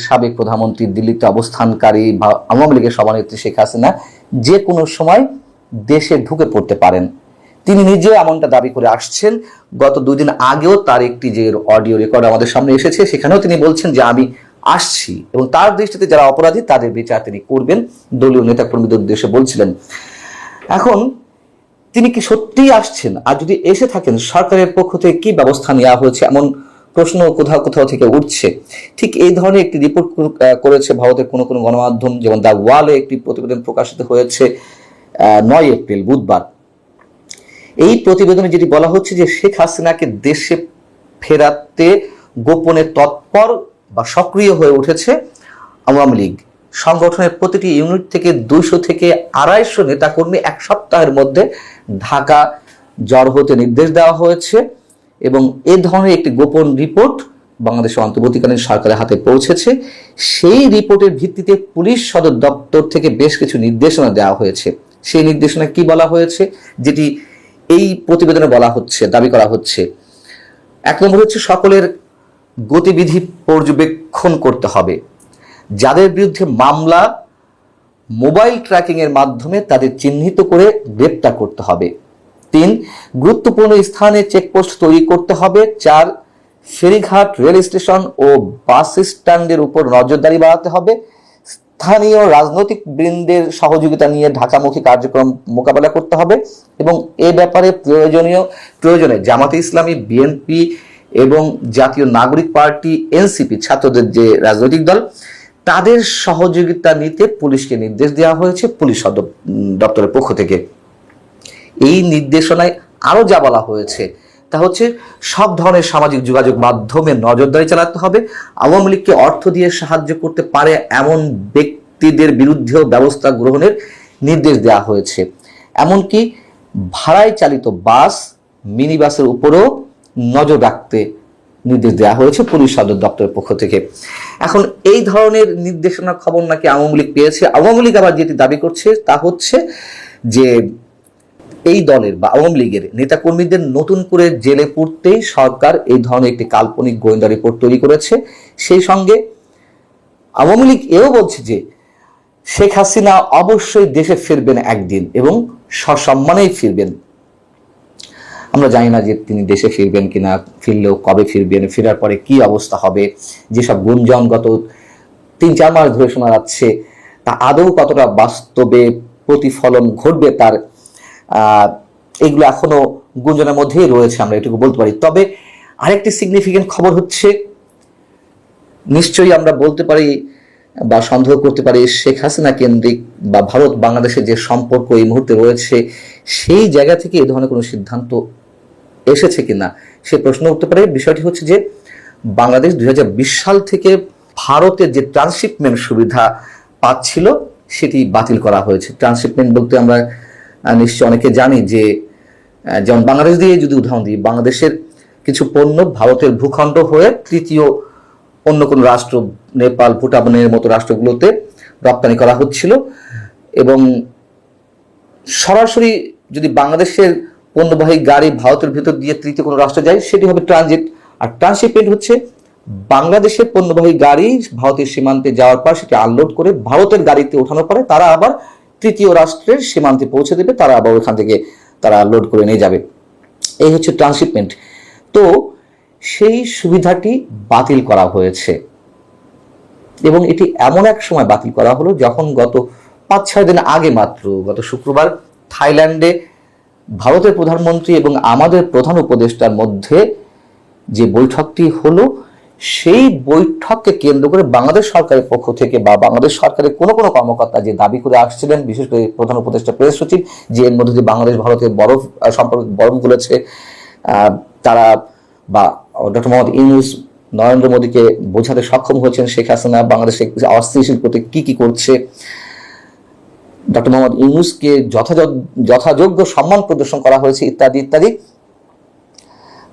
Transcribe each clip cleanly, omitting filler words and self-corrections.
সাবেক প্রধানমন্ত্রী দিল্লিতে অবস্থানকারী আওয়ামী লীগের সভানেত্রী শেখ হাসিনা যে কোনো সময় দেশে ঢুকে পড়তে পারেন। তিনি নিজে এমনটা দাবি করে আসছেন। গত 2 দিন আগেও তার একটি যে অডিও রেকর্ড আমাদের সামনে এসেছে, সেখানেও তিনি বলছেন যে আমি আসছি এবং তার দৃষ্টিতে যারা অপরাধী তাদের বিচার তিনি করবেন, দলীয় নেতাকর্মীদের উদ্দেশ্যে বলছিলেন। এখন তিনি কি সত্যিই আসছেন? আর যদি এসে থাকেন, সরকারের পক্ষ থেকে কি ব্যবস্থা নেওয়া হয়েছে এমন প্রশ্ন কোথাও কোথাও থেকে উঠছে। ঠিক এই ধরনের একটি রিপোর্ট করেছে ভারতের কোনো কোনো গণমাধ্যম, যেমন দ্য ওয়ালে একটি প্রতিবেদন প্রকাশিত হয়েছে 9 এপ্রিল বুধবার। এই প্রতিবেদনে যেটি বলা হচ্ছে যে শেখ হাসিনাকে দেশে ফেরাতে গোপনে তৎপর বা সক্রিয় হয়ে উঠেছে আওয়ামী লীগ। সংগঠনের প্রতিটি ইউনিট থেকে 200 থেকে 250 নেতাকর্মী 1 সপ্তাহের মধ্যে ঢাকা জড়ো হতে নির্দেশ দেওয়া হয়েছে এবং এ ধরনের একটি গোপন রিপোর্ট বাংলাদেশের অন্তর্বর্তীকালীন সরকারের হাতে পৌঁছেছে। সেই রিপোর্টের ভিত্তিতে পুলিশ সদর দপ্তর থেকে বেশ কিছু নির্দেশনা দেওয়া হয়েছে। সেই নির্দেশনা কি বলা হয়েছে, যেটি এই প্রতিবেদনে বলা হচ্ছে, দাবি করা হচ্ছে। 1 নম্বর হচ্ছে সকলের গতিবিধি পর্যবেক্ষণ করতে হবে। যাদের বিরুদ্ধে মামলা, মোবাইল ট্র্যাকিং এর মাধ্যমে তাদের চিহ্নিত করে গ্রেপ্তার করতে হবে। 3, গুরুত্বপূর্ণ স্থানে চেকপোস্ট তৈরি করতে হবে। 4, ফেরিঘাট, রেল স্টেশন ও বাস স্ট্যান্ডের উপর নজরদারি বাড়াতে হবে। স্থানীয় রাজনৈতিক বৃন্দের সহযোগিতা নিয়ে ঢাকামুখী কার্যক্রম মোকাবেলা করতে হবে এবং এ ব্যাপারে প্রয়োজনে জামাতে ইসলামী, বিএনপি এবং জাতীয় নাগরিক পার্টি এনসিপি, ছাত্রদের যে রাজনৈতিক দল, তাদের সহযোগিতা নিতে পুলিশকে নির্দেশ দেওয়া হয়েছে পুলিশ সদর দপ্তরের পক্ষ থেকে। এই নির্দেশনায় আরো যা বলা হয়েছে তা হচ্ছে সব ধরনের সামাজিক যোগাযোগ মাধ্যমে নজরদারি চালাতে হবে। আওয়ামী লীগকে অর্থ দিয়ে সাহায্য করতে পারে এমন ব্যক্তিদের বিরুদ্ধেও ব্যবস্থা গ্রহণের নির্দেশ দেওয়া হয়েছে। এমনকি ভাড়ায় চালিত বাস, মিনি বাসের উপরও নজর রাখতে নির্দেশ দেওয়া হয়েছে পুলিশ সদর দপ্তরের পক্ষ থেকে। এখন এই ধরনের নির্দেশনার খবর নাকি আওয়ামী লীগ পেয়েছে। আওয়ামী লীগ আবার যেটি দাবি করছে তা হচ্ছে যে এই দলের বা আওয়ামী লীগের নেতাকর্মীদের নতুন করে জেলে পুরতেই সরকার এই ধরনের একটি কাল্পনিক গোয়েন্দা রিপোর্ট তৈরি করেছে। সেই সঙ্গে আওয়ামী লীগ এও বলছে যে শেখ হাসিনা অবশ্যই দেশে ফিরবেন একদিন এবং সসম্মানেই ফিরবেন। আমরা জানি না যে তিনি দেশে ফিরবেন কিনা, ফিরলেও কবে ফিরবেন, ফেরার পরে কি অবস্থা হবে। যেসব গুঞ্জন গত 3-4 মাস ধরে শোনা যাচ্ছে তা আদৌ কতটা বাস্তবে প্রতিফলন ঘটবে তার, এগুলো এখনো গুঞ্জনের মধ্যেই রয়েছে, আমরা এটুকু বলতে পারি। তবে আরেকটি সিগনিফিকেন্ট খবর হচ্ছে, নিশ্চয়ই আমরা বলতে পারি বা সন্দেহ করতে পারি শেখ হাসিনা কেন্দ্রিক বা ভারত বাংলাদেশের যে সম্পর্ক এই মুহূর্তে রয়েছে, সেই জায়গা থেকে এই ধরনের কোনো সিদ্ধান্ত এসেছে কিনা সে প্রশ্ন উঠতে পারে। বিষয়টি হচ্ছে যে বাংলাদেশ 2020 সাল থেকে ভারতের যে ট্রান্সশিপমেন্ট সুবিধা পাচ্ছিল সেটি বাতিল করা হয়েছে। ট্রান্সশিপমেন্ট বলতে আমরা নিশ্চয় অনেকে জানি যে, যেমন বাংলাদেশ দিয়ে যদি উদাহরণ দিই, বাংলাদেশের কিছু পণ্য ভারতের ভূখণ্ড হয়ে তৃতীয় অন্য কোনো রাষ্ট্র, নেপাল, ভুটানের মতো রাষ্ট্রগুলোতে রপ্তানি করা হচ্ছিল এবং সরাসরি যদি বাংলাদেশের পণ্যবাহী গাড়ি ভারতের ভিতর দিয়ে তৃতীয় কোনো রাষ্ট্রে যায় সেটি হবে ট্রানজিট। আর ট্রান্সশিপমেন্ট হচ্ছে বাংলাদেশের পণ্যবাহী গাড়ি ভারতের সীমান্তে যাওয়ার পর সেটি আনলোড করে ভারতের গাড়িতে ওঠানোর পরে তারা আবার তৃতীয় রাষ্ট্রের সীমান্তে পৌঁছে দেবে, তারা আবার ওখান থেকে তারা লোড করে নিয়ে যাবে। এই হচ্ছে ট্রান্সশিপমেন্ট। তো সেই সুবিধাটি বাতিল করা হয়েছে এবং এটি এমন এক সময় বাতিল করা হলো যখন গত 5-6 দিন আগে মাত্র, গত শুক্রবার, থাইল্যান্ডে ভারতের প্রধানমন্ত্রী এবং আমাদের প্রধান উপদেষ্টার মধ্যে যে বৈঠকটি হলো, সেই বৈঠককে কেন্দ্র করে বাংলাদেশ সরকারের পক্ষ থেকে বা বাংলাদেশ সরকারের কোনো কোনো কর্মকর্তা যে দাবি করে আসছিলেন, বিশেষ করে প্রধান উপদেষ্টা প্রেস সচিব, যে এর মধ্যে দিয়ে বাংলাদেশ ভারতের বরফ সম্পর্কে বরফ গুলেছে, তারা বা ডক্টর মোহাম্মদ ইউনূস নরেন্দ্র মোদীকে বোঝাতে সক্ষম হয়েছেন শেখ হাসিনা বাংলাদেশে অস্থিতিশীল করতে কি কি করছে, ডক্টর মোহাম্মদ ইউনূসকে যথাযোগ্য সম্মান প্রদর্শন করা হয়েছে, ইত্যাদি ইত্যাদি।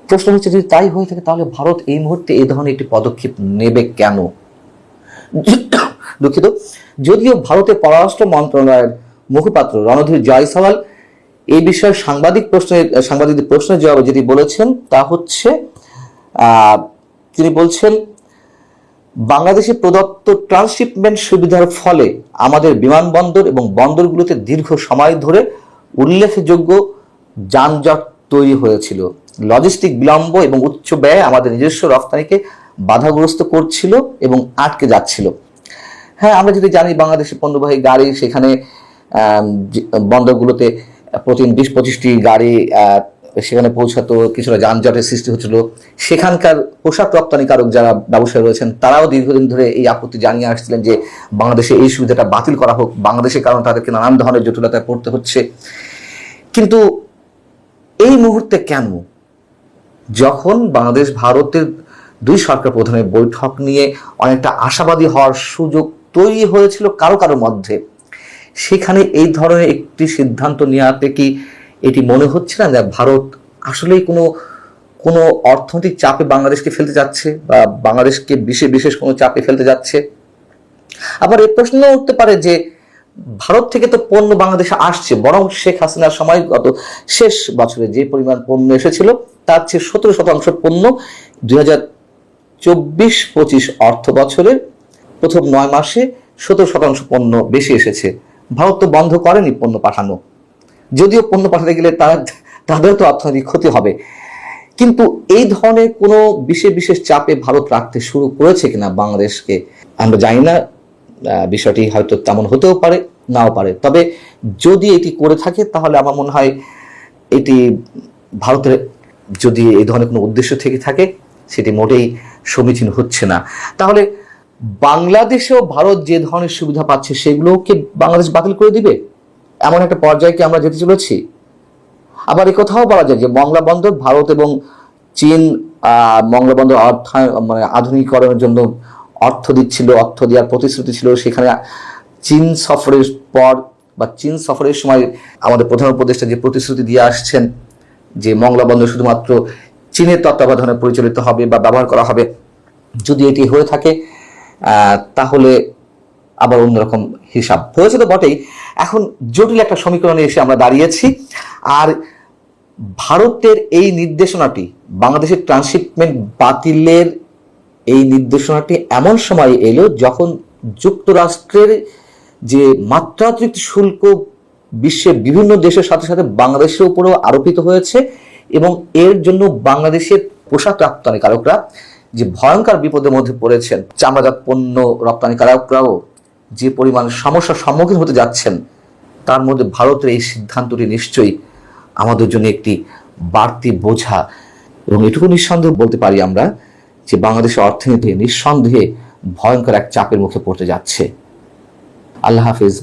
প্রশ্ন হচ্ছে, যদি তাই হয়ে থাকে তাহলে ভারত এই মুহূর্তে এই ধরনের একটি পদক্ষেপ নেবে কেন? দুঃখিত। যদিও ভারতের পররাষ্ট্র মন্ত্রণালয়ের মুখপাত্র রণধীর জয়সওয়াল এই বিষয়ে সাংবাদিকদের প্রশ্নের জবাবে যেটি বলেছেন তা হচ্ছে, তিনি বলছেন বাংলাদেশে প্রদত্ত ট্রান্সশিপমেন্ট সুবিধার ফলে আমাদের বিমানবন্দর এবং বন্দরগুলোতে দীর্ঘ সময় ধরে উল্লেখযোগ্য যানজট তৈরি হয়েছিল। লজিস্টিক বিলম্ব এবং উচ্চ ব্যয় আমাদের নিজস্ব রপ্তানিকে বাধাগ্রস্ত করছিল এবং আটকে যাচ্ছিল। হ্যাঁ, আমরা যদি জানি বাংলাদেশের পণ্যবাহী গাড়ি সেখানে বন্দরগুলোতে প্রতিদিন 20-25টি গাড়ি সেখানে পৌঁছাতো, কিছুটা যানজটের সৃষ্টি হচ্ছিল। সেখানকার পোশাক রপ্তানিকারক যারা ব্যবসায়ী রয়েছেন তারাও দীর্ঘদিন ধরে এই আপত্তি জানিয়ে আসছিলেন যে বাংলাদেশে এই সুবিধাটা বাতিল করা হোক, বাংলাদেশের কারণে তাদেরকে নানান ধরনের জটিলতায় পড়তে হচ্ছে। কিন্তু এই মুহূর্তে কেন, যখন বাংলাদেশ ভারতের দুই সরকার প্রধানের বৈঠক নিয়ে অনেকটা আশাবাদী হওয়ার সুযোগ তৈরি হয়েছিল কারো কারো মধ্যে, সেখানে এই ধরনের একটি সিদ্ধান্ত নেওয়াতে কি এটি মনে হচ্ছে না যে ভারত আসলেই কোনো অর্থনৈতিক চাপে বাংলাদেশকে ফেলতে যাচ্ছে বা বাংলাদেশকে বিশেষ কোনো চাপে ফেলতে যাচ্ছে? আবার এই প্রশ্ন উঠতে পারে যে ভারত থেকে তো পণ্য বাংলাদেশে আসছে, বরং শেখ হাসিনার সময় গত শেষ বছরে যে পরিমাণ পণ্য এসেছিল তার চেয়ে 17% পণ্য 2024-25 অর্থ বছরের প্রথম 9 মাসে 17% পণ্য বেশি এসেছে। ভারত তো বন্ধ করেনি পণ্য পাঠানো, যদিও পণ্য পাঠাতে গেলে তাদের তো অর্থনৈতিক ক্ষতি হবে। কিন্তু এই ধরনের কোনো বিশেষ চাপে ভারত রাখতে শুরু করেছে কিনা বাংলাদেশকে আমরা জানি না। বিষয়টি হয়তো তেমন হতেও পারে, নাও পারে। তবে যদি এটি করে থাকে তাহলে আমার মনে হয় এটি ভারতের যদি এই ধরনের কোনো উদ্দেশ্য থেকে থাকে সেটি মোটেই সমীচীন হচ্ছে না। তাহলে বাংলাদেশেও ভারত যে ধরনের সুবিধা পাচ্ছে সেগুলোকে বাংলাদেশ বাতিল করে দিবে, এমন একটা পর্যায়ে কি আমরা যেতে চলেছি? আবার এই কথাও বলা যায় যে মংলা বন্দর ভারত এবং চীন মংলা বন্দর আধুনিকীকরণের জন্য অর্থ দিচ্ছিল, অর্থ দেওয়ার প্রতিশ্রুতি ছিল। সেখানে চীন সফরের পর বা চীন সফরের সময় আমাদের প্রধান উপদেষ্টা যে প্রতিশ্রুতি দিয়ে আসছেন যে মংলা বন্দর শুধুমাত্র চীনের তত্ত্বাবধানে পরিচালিত হবে বা ব্যবহার করা হবে, যদি এটি হয়ে থাকে তাহলে আবার অন্যরকম হিসাব হয়েছে তো বটেই। এখন জটিল একটা সমীকরণে এসে আমরা দাঁড়িয়েছি। আর ভারতের এই নির্দেশনাটি, বাংলাদেশের ট্রান্সশিপমেন্ট বাতিলের এই নির্দেশনাটি এমন সময় এলো যখন যুক্তরাষ্ট্রের যে মাত্রাতিরিক্ত শুল্ক বিশ্বের বিভিন্ন দেশের সাথে সাথে বাংলাদেশের উপরেও আরোপিত হয়েছে এবং এর জন্য বাংলাদেশের পোশাক রপ্তানিকারকরা যে ভয়ঙ্কর বিপদের মধ্যে পড়েছেন, চামড়াজাত পণ্য রপ্তানিকারকরাও যে পরিমাণ সমস্যার সম্মুখীন হতে যাচ্ছেন, তার মধ্যে ভারতের এই সিদ্ধান্তটি নিশ্চয়ই আমাদের জন্য একটি বাড়তি বোঝা। এবং এটুকু নিঃসন্দেহে বলতে পারি আমরা যে বাংলাদেশের অর্থনীতি নিঃসন্দেহে ভয়ঙ্কর এক চাপের মুখে পড়তে যাচ্ছে। আল্লাহ হাফিজ।